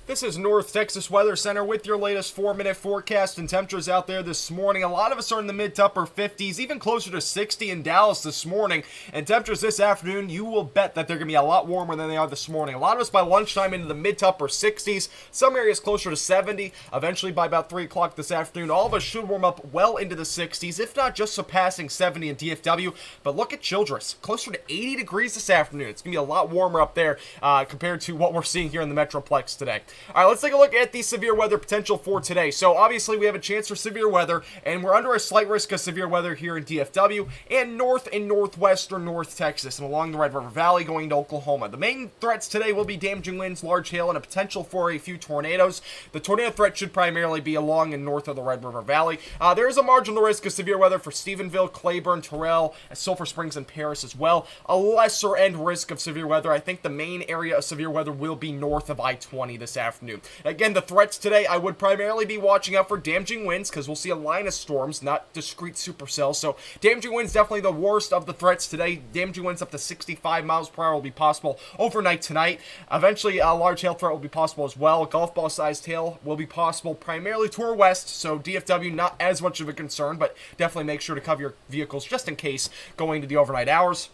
This is North Texas Weather Center with your latest 4-minute forecast and temperatures out there this morning. A lot of us are in the mid to upper 50s, even closer to 60 in Dallas this morning. And temperatures this afternoon, you will bet that they're going to be a lot warmer than they are this morning. A lot of us by lunchtime into the mid to upper 60s, some areas closer to 70. Eventually by about 3 o'clock this afternoon, all of us should warm up well into the 60s, if not just surpassing 70 in DFW. But look at Childress, closer to 80 degrees this afternoon. It's going to be a lot warmer up there compared to what we're seeing here in the Metroplex today. All right, let's take a look at the severe weather potential for today. So obviously we have a chance for severe weather, and we're under a slight risk of severe weather here in DFW and north and northwestern North Texas and along the Red River Valley going to Oklahoma. The main threats today will be damaging winds, large hail, and a potential for a few tornadoes. The tornado threat should primarily be along and north of the Red River Valley. There is a marginal risk of severe weather for Stephenville, Claiborne, Terrell, Sulphur Springs, and Paris as well. A lesser end risk of severe weather. I think the main area of severe weather will be north of I-20 this afternoon. Again, the threats today, I would primarily be watching out for damaging winds because we'll see a line of storms, not discrete supercells. So damaging winds definitely the worst of the threats today. Damaging winds up to 65 miles per hour will be possible overnight tonight. Eventually, a large hail threat will be possible as well. Golf ball sized hail will be possible primarily to our west. So DFW not as much of a concern, but definitely make sure to cover your vehicles just in case going to the overnight hours.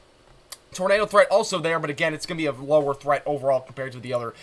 Tornado threat also there, but again, it's going to be a lower threat overall compared to the other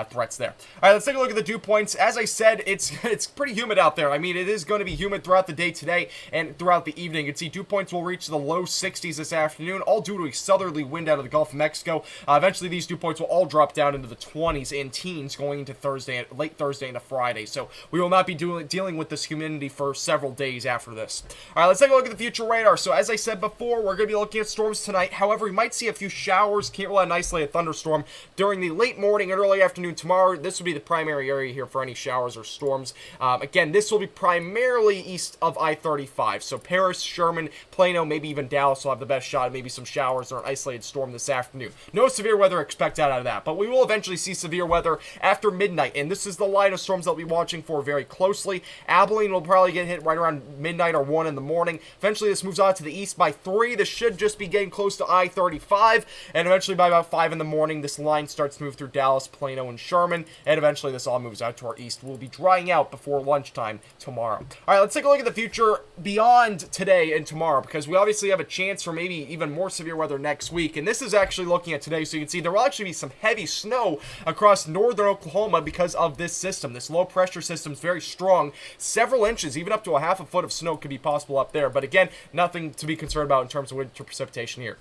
threats there. All right, let's take a look at the dew points. As I said, it's pretty humid out there. I mean, it is going to be humid throughout the day today and throughout the evening. You can see dew points will reach the low 60s this afternoon, all due to a southerly wind out of the Gulf of Mexico. Eventually, these dew points will all drop down into the 20s and teens going into Thursday, late Thursday into Friday. So we will not be dealing with this humidity for several days after this. All right, let's take a look at the future radar. So as I said before, we're going to be looking at storms tonight. However, we might see a few showers. Can't rely on an isolated thunderstorm during the late morning and early afternoon tomorrow. This will be the primary area here for any showers or storms. Again, this will be primarily east of I-35. So Paris, Sherman, Plano, maybe even Dallas will have the best shot at maybe some showers or an isolated storm this afternoon. No severe weather expected out of that, but we will eventually see severe weather after midnight, and this is the line of storms that we'll be watching for very closely. Abilene will probably get hit right around midnight or 1 in the morning. Eventually, this moves on to the east by 3. This should just be getting close to I-35. And eventually by about 5 in the morning, this line starts to move through Dallas, Plano, and Sherman. And eventually this all moves out to our east. We'll be drying out before lunchtime tomorrow. All right, let's take a look at the future beyond today and tomorrow, because we obviously have a chance for maybe even more severe weather next week. And this is actually looking at today, so you can see there will actually be some heavy snow across northern Oklahoma because of this system. This low pressure system is very strong. Several inches, even up to a half a foot of snow could be possible up there. But again, nothing to be concerned about in terms of winter precipitation here.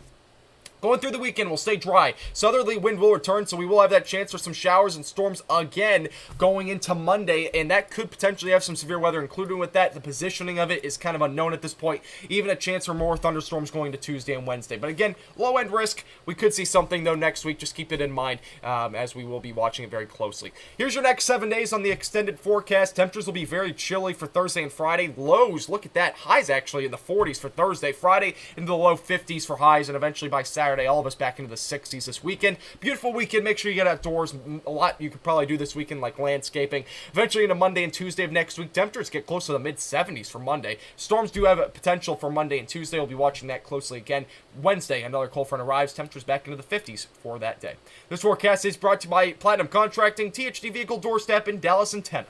Going through the weekend, we'll stay dry. Southerly wind will return, so we will have that chance for some showers and storms again going into Monday, and that could potentially have some severe weather included with that. The positioning of it is kind of unknown at this point. Even a chance for more thunderstorms going to Tuesday and Wednesday. But again, low-end risk. We could see something, though, next week. Just keep it in mind as we will be watching it very closely. Here's your next 7 days on the extended forecast. Temperatures will be very chilly for Thursday and Friday. Lows, look at that. Highs actually in the 40s for Thursday. Friday into the low 50s for highs, and eventually by Saturday, all of us back into the 60s this weekend. Beautiful weekend. Make sure you get outdoors. A lot you could probably do this weekend, like landscaping. Eventually into Monday and Tuesday of next week, temperatures get close to the mid-70s for Monday. Storms do have a potential for Monday and Tuesday. We'll be watching that closely again. Wednesday, another cold front arrives. Temperatures back into the 50s for that day. This forecast is brought to you by Platinum Contracting, THD Vehicle Doorstep in Dallas and Tenna.